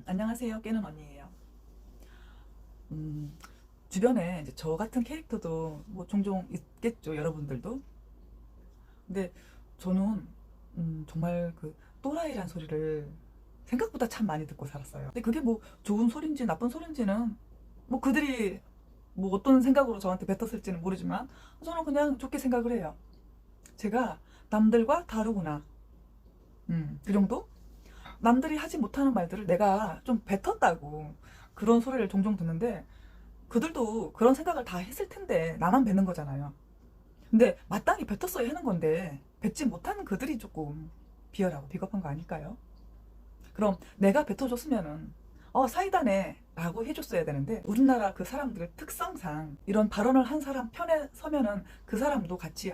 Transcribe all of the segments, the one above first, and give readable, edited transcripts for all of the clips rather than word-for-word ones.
안녕하세요. 깨는 언니예요. 주변에 이제 저 같은 캐릭터도 뭐 종종 있겠죠. 여러분들도. 근데 저는 정말 그 또라이란 소리를 생각보다 참 많이 듣고 살았어요. 근데 그게 뭐 좋은 소린지 나쁜 소린지는 뭐 그들이 뭐 어떤 생각으로 저한테 뱉었을지는 모르지만 저는 그냥 좋게 생각을 해요. 제가 남들과 다르구나. 그 정도? 남들이 하지 못하는 말들을 내가 좀 뱉었다고 그런 소리를 종종 듣는데 그들도 그런 생각을 다 했을 텐데 나만 뱉는 거잖아요. 근데 마땅히 뱉었어야 하는 건데 뱉지 못하는 그들이 조금 비열하고 비겁한 거 아닐까요? 그럼 내가 뱉어줬으면은 사이다네 라고 해줬어야 되는데 우리나라 그 사람들 특성상 이런 발언을 한 사람 편에 서면은 그 사람도 같이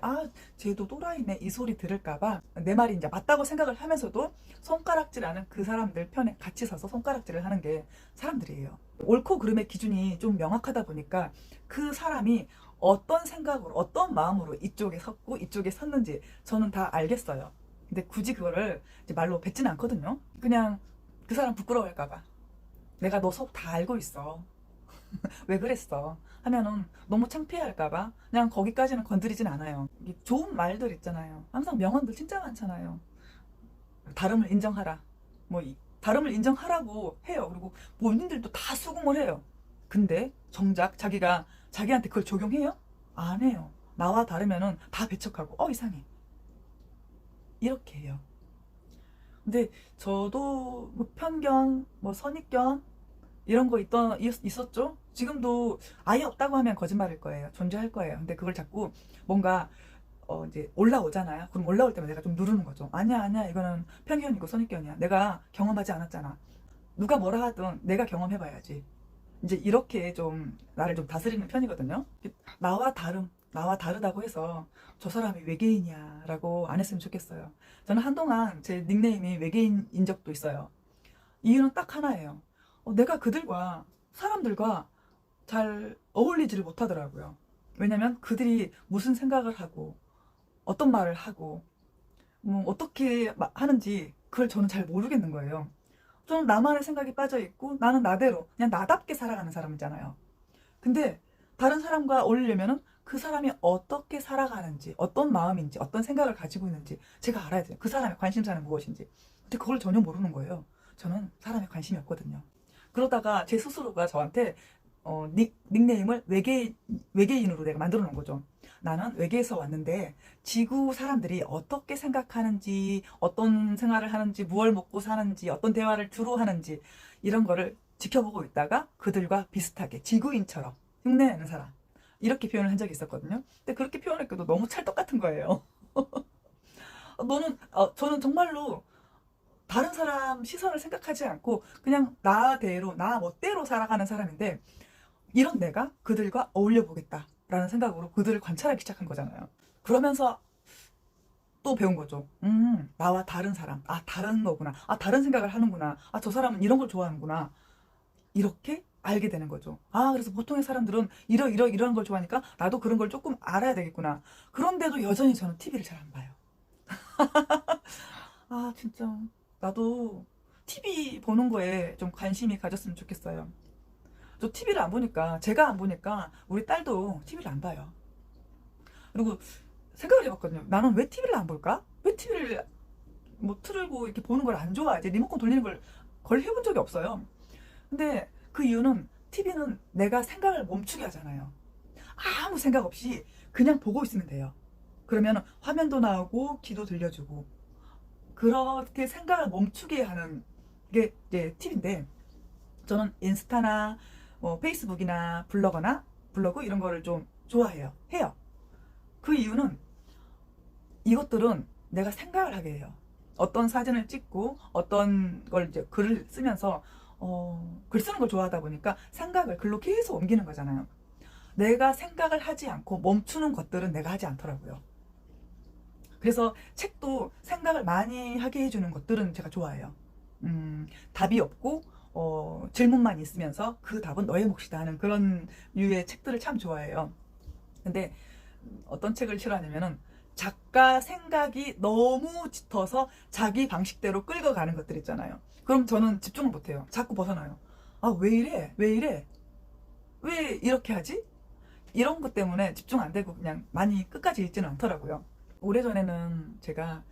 쟤도 또라이네 이 소리 들을까봐 내 말이 이제 맞다고 생각을 하면서도 손가락질하는 그 사람들 편에 같이 서서 손가락질을 하는 게 사람들이에요. 옳고 그름의 기준이 좀 명확하다 보니까 그 사람이 어떤 생각으로 어떤 마음으로 이쪽에 섰고 이쪽에 섰는지 저는 다 알겠어요. 근데 굳이 그거를 이제 말로 뱉지는 않거든요. 그냥 그 사람 부끄러워할까봐. 내가 너 속 다 알고 있어. 왜 그랬어? 하면은 너무 창피할까봐 그냥 거기까지는 건드리진 않아요. 좋은 말들 있잖아요. 항상 명언들 진짜 많잖아요. 다름을 인정하라. 다름을 인정하라고 해요. 그리고 본인들도 다 수긍을 해요. 근데 정작 자기가 자기한테 그걸 적용해요? 안 해요. 나와 다르면은 다 배척하고 이상해. 이렇게 해요. 근데 저도 뭐 편견, 뭐 선입견 이런 거 있었죠. 지금도 아예 없다고 하면 거짓말일 거예요. 존재할 거예요. 근데 그걸 자꾸 뭔가 이제 올라오잖아요. 그럼 올라올 때마다 내가 좀 누르는 거죠. 아니야, 아니야. 이거는 편견이고 선입견이야. 내가 경험하지 않았잖아. 누가 뭐라 하든 내가 경험해봐야지. 이제 이렇게 좀 나를 좀 다스리는 편이거든요. 나와 다르다고 해서 저 사람이 외계인이야 라고 안 했으면 좋겠어요. 저는 한동안 제 닉네임이 외계인인 적도 있어요. 이유는 딱 하나예요. 내가 사람들과 잘 어울리지를 못하더라고요. 왜냐면 그들이 무슨 생각을 하고 어떤 말을 하고 어떻게 하는지 그걸 저는 잘 모르겠는 거예요. 저는 나만의 생각이 빠져 있고 나는 나대로 그냥 나답게 살아가는 사람이잖아요. 근데 다른 사람과 어울리려면은 그 사람이 어떻게 살아가는지, 어떤 마음인지, 어떤 생각을 가지고 있는지 제가 알아야 돼요. 그 사람의 관심사는 무엇인지. 근데 그걸 전혀 모르는 거예요. 저는 사람에 관심이 없거든요. 그러다가 제 스스로가 저한테 닉네임을 외계인으로 내가 만들어 놓은 거죠. 나는 외계에서 왔는데 지구 사람들이 어떻게 생각하는지, 어떤 생활을 하는지, 무얼 먹고 사는지, 어떤 대화를 주로 하는지 이런 거를 지켜보고 있다가 그들과 비슷하게 지구인처럼 흉내내는 사람 이렇게 표현을 한 적이 있었거든요. 근데 그렇게 표현했기도 너무 찰떡 같은 거예요. 저는 정말로 다른 사람 시선을 생각하지 않고 그냥 나대로 나 멋대로 살아가는 사람인데 이런 내가 그들과 어울려 보겠다라는 생각으로 그들을 관찰하기 시작한 거잖아요. 그러면서 또 배운 거죠. 나와 다른 사람, 다른 거구나, 다른 생각을 하는구나, 저 사람은 이런 걸 좋아하는구나, 이렇게 알게 되는 거죠. 그래서 보통의 사람들은 이런 걸 좋아하니까 나도 그런 걸 조금 알아야 되겠구나. 그런데도 여전히 저는 TV를 잘 안 봐요. 진짜 나도 TV 보는 거에 좀 관심이 가졌으면 좋겠어요. 저 TV를 안 보니까, 제가 안 보니까 우리 딸도 TV를 안 봐요. 그리고 생각을 해봤거든요. 나는 왜 TV를 안 볼까? 왜 TV를 뭐 틀고 이렇게 보는 걸 안 좋아하지? 리모컨 돌리는 걸 해본 적이 없어요. 근데 그 이유는 TV는 내가 생각을 멈추게 하잖아요. 아무 생각 없이 그냥 보고 있으면 돼요. 그러면 화면도 나오고 귀도 들려주고 그렇게 생각을 멈추게 하는 게 이제 팁인데 저는 인스타나 페이스북이나 블로그 이런 거를 좀 좋아해요. 해요. 그 이유는 이것들은 내가 생각을 하게 해요. 어떤 사진을 찍고 어떤 걸 이제 글을 쓰면서 글 쓰는 걸 좋아하다 보니까 생각을 글로 계속 옮기는 거잖아요. 내가 생각을 하지 않고 멈추는 것들은 내가 하지 않더라고요. 그래서 책도 생각을 많이 하게 해주는 것들은 제가 좋아해요. 답이 없고 질문만 있으면서 그 답은 너의 몫이다 하는 그런 류의 책들을 참 좋아해요. 근데 어떤 책을 싫어하냐면은 작가 생각이 너무 짙어서 자기 방식대로 끌고 가는 것들 있잖아요. 그럼 저는 집중을 못해요. 자꾸 벗어나요. 아, 왜 이래? 왜 이래? 왜 이렇게 하지? 이런 것 때문에 집중 안 되고 그냥 많이 끝까지 읽지는 않더라고요. 오래전에는 제가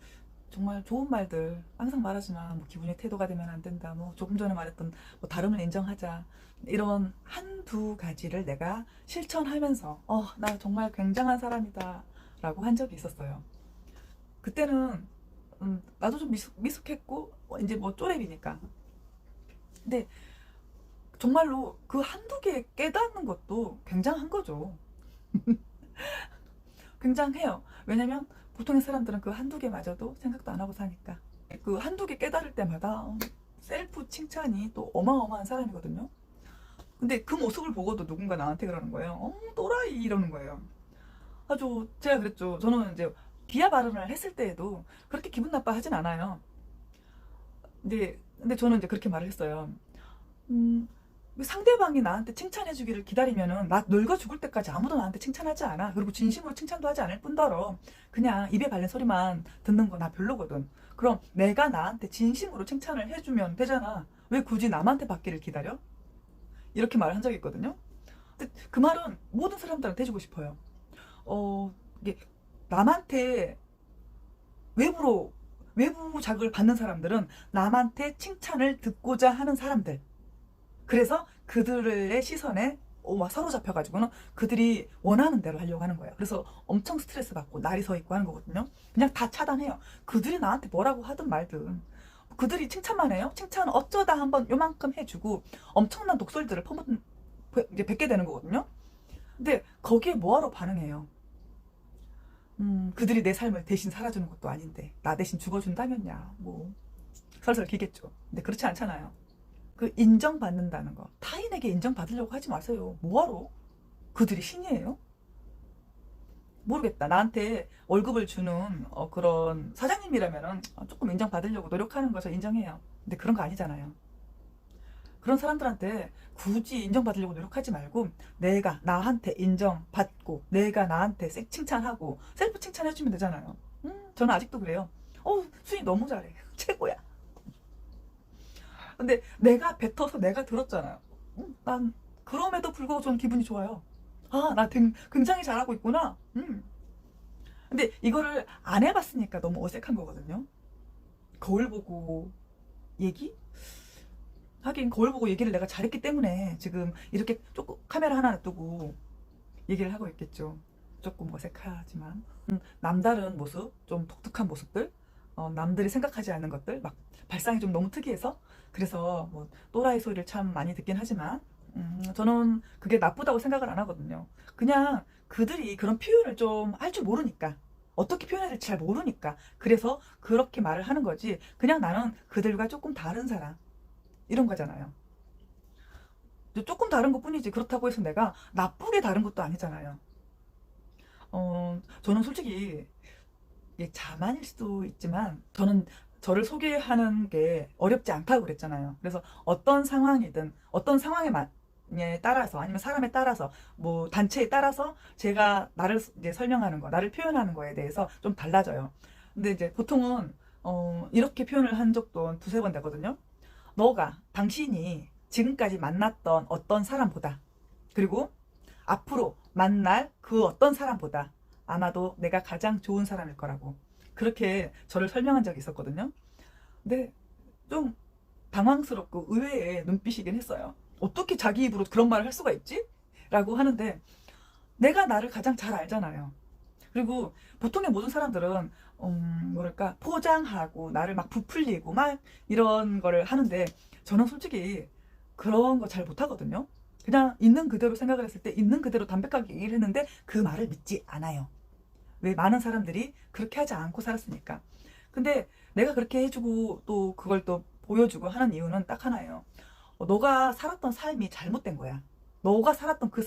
정말 좋은 말들 항상 말하지만 뭐 기분이 태도가 되면 안 된다. 뭐 조금 전에 말했던 뭐 다름을 인정하자. 이런 한두 가지를 내가 실천하면서 나 정말 굉장한 사람이다 라고 한 적이 있었어요. 그때는 나도 좀 미숙했고 이제 뭐 쪼렙이니까. 근데 정말로 그 한두 개 깨닫는 것도 굉장한 거죠. 굉장해요. 왜냐면 보통의 사람들은 그 한두 개마저도 생각도 안 하고 사니까. 그 한두 개 깨달을 때마다 셀프 칭찬이 또 어마어마한 사람이거든요. 근데 그 모습을 보고도 누군가 나한테 그러는 거예요. 또라이 이러는 거예요. 아주 제가 그랬죠. 저는 이제 비하 발언을 했을 때에도 그렇게 기분 나빠하진 않아요. 근데 저는 이제 그렇게 말을 했어요. 상대방이 나한테 칭찬해주기를 기다리면은 나 늙어 죽을 때까지 아무도 나한테 칭찬하지 않아. 그리고 진심으로 칭찬도 하지 않을 뿐더러 그냥 입에 발린 소리만 듣는 거 나 별로거든. 그럼 내가 나한테 진심으로 칭찬을 해주면 되잖아. 왜 굳이 남한테 받기를 기다려? 이렇게 말을 한 적이 있거든요. 근데 그 말은 모든 사람들한테 해주고 싶어요. 이게 남한테 외부 자극을 받는 사람들은 남한테 칭찬을 듣고자 하는 사람들. 그래서 그들의 시선에 막 사로잡혀가지고는 그들이 원하는 대로 하려고 하는 거예요. 그래서 엄청 스트레스 받고 날이 서 있고 하는 거거든요. 그냥 다 차단해요. 그들이 나한테 뭐라고 하든 말든 그들이 칭찬만 해요. 칭찬 어쩌다 한번 요만큼 해주고 엄청난 독설들을 이제 뱉게 되는 거거든요. 근데 거기에 뭐하러 반응해요? 그들이 내 삶을 대신 살아주는 것도 아닌데 나 대신 죽어준다면야 뭐 설설 기겠죠. 근데 그렇지 않잖아요. 그 인정받는다는 거, 타인에게 인정받으려고 하지 마세요. 뭐하러? 그들이 신이에요? 모르겠다. 나한테 월급을 주는 그런 사장님이라면은 조금 인정받으려고 노력하는 거 저 인정해요. 근데 그런 거 아니잖아요. 그런 사람들한테 굳이 인정받으려고 노력하지 말고 내가 나한테 인정받고 내가 나한테 칭찬하고 셀프 칭찬해주면 되잖아요. 저는 아직도 그래요. 수희 너무 잘해. 최고야. 근데 내가 뱉어서 내가 들었잖아요. 난 그럼에도 불구하고 저는 기분이 좋아요. 나 굉장히 잘하고 있구나. 근데 이거를 안 해봤으니까 너무 어색한 거거든요. 거울 보고 얘기? 하긴 거울 보고 얘기를 내가 잘했기 때문에 지금 이렇게 조금 카메라 하나 놔두고 얘기를 하고 있겠죠. 조금 어색하지만 남다른 모습, 좀 독특한 모습들, 남들이 생각하지 않는 것들, 막 발상이 좀 너무 특이해서 그래서 뭐 또라이 소리를 참 많이 듣긴 하지만 저는 그게 나쁘다고 생각을 안 하거든요. 그냥 그들이 그런 표현을 좀 할 줄 모르니까 어떻게 표현해야 될지 잘 모르니까 그래서 그렇게 말을 하는 거지. 그냥 나는 그들과 조금 다른 사람 이런 거잖아요. 조금 다른 것 뿐이지 그렇다고 해서 내가 나쁘게 다른 것도 아니잖아요. 저는 솔직히 이게 자만일 수도 있지만 저는 저를 소개하는 게 어렵지 않다고 그랬잖아요. 그래서 어떤 상황이든 어떤 상황에 따라서 아니면 사람에 따라서 뭐 단체에 따라서 제가 나를 이제 설명하는 거, 나를 표현하는 거에 대해서 좀 달라져요. 근데 이제 보통은 이렇게 표현을 한 적도 두세 번 되거든요. 당신이 지금까지 만났던 어떤 사람보다 그리고 앞으로 만날 그 어떤 사람보다 아마도 내가 가장 좋은 사람일 거라고 그렇게 저를 설명한 적이 있었거든요. 근데 좀 당황스럽고 의외의 눈빛이긴 했어요. 어떻게 자기 입으로 그런 말을 할 수가 있지? 라고 하는데 내가 나를 가장 잘 알잖아요. 그리고 보통의 모든 사람들은 뭐랄까 포장하고 나를 막 부풀리고 막 이런 거를 하는데 저는 솔직히 그런 거 잘 못하거든요. 그냥 있는 그대로 생각을 했을 때 있는 그대로 담백하게 얘기를 했는데 그 말을 믿지 않아요. 왜? 많은 사람들이 그렇게 하지 않고 살았으니까. 근데 내가 그렇게 해주고 또 그걸 또 보여주고 하는 이유는 딱 하나예요. 너가 살았던 삶이 잘못된 거야. 너가 살았던 그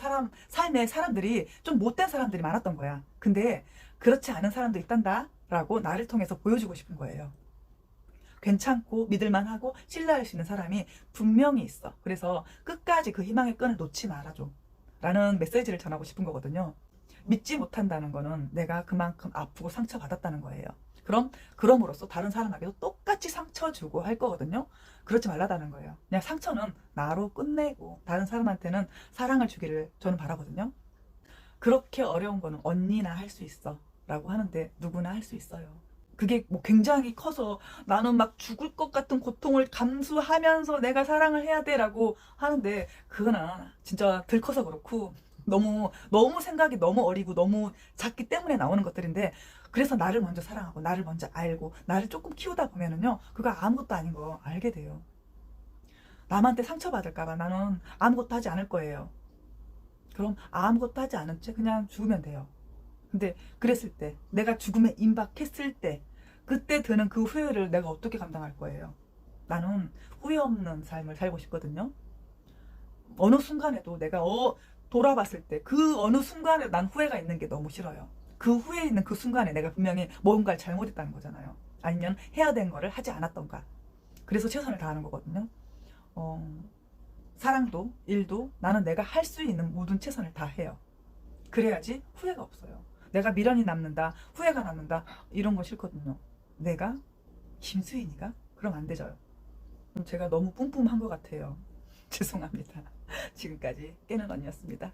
삶의 사람들이 좀 못된 사람들이 많았던 거야. 근데 그렇지 않은 사람도 있단다 라고 나를 통해서 보여주고 싶은 거예요. 괜찮고 믿을만하고 신뢰할 수 있는 사람이 분명히 있어. 그래서 끝까지 그 희망의 끈을 놓지 말아줘 라는 메시지를 전하고 싶은 거거든요. 믿지 못한다는 거는 내가 그만큼 아프고 상처받았다는 거예요. 그럼으로써 다른 사람에게도 똑같이 똑같이 상처 주고 할 거거든요. 그렇지 말라다는 거예요. 그냥 상처는 나로 끝내고 다른 사람한테는 사랑을 주기를 저는 바라거든요. 그렇게 어려운 거는 언니나 할 수 있어 라고 하는데 누구나 할 수 있어요. 그게 뭐 굉장히 커서 나는 막 죽을 것 같은 고통을 감수하면서 내가 사랑을 해야 돼 라고 하는데 그거는 진짜 들커서 그렇고 너무 생각이 너무 어리고 너무 작기 때문에 나오는 것들인데, 그래서 나를 먼저 사랑하고 나를 먼저 알고 나를 조금 키우다 보면은요 그거 아무것도 아닌 거 알게 돼요. 남한테 상처받을까봐 나는 아무것도 하지 않을 거예요. 그럼 아무것도 하지 않은 채 그냥 죽으면 돼요. 근데 그랬을 때, 내가 죽음에 임박했을 때, 그때 드는 그 후회를 내가 어떻게 감당할 거예요? 나는 후회 없는 삶을 살고 싶거든요. 어느 순간에도 내가 돌아봤을 때 그 어느 순간에 난 후회가 있는 게 너무 싫어요. 그 후회 있는 그 순간에 내가 분명히 뭔가를 잘못했다는 거잖아요. 아니면 해야 되는 거를 하지 않았던가. 그래서 최선을 다하는 거거든요. 어, 사랑도 일도 나는 내가 할 수 있는 모든 최선을 다해요. 그래야지 후회가 없어요. 내가 미련이 남는다, 후회가 남는다 이런 거 싫거든요. 내가 김수인이가? 그럼 안 되죠. 제가 너무 뿜뿜한 것 같아요. 죄송합니다. 지금까지 깨는 언니였습니다.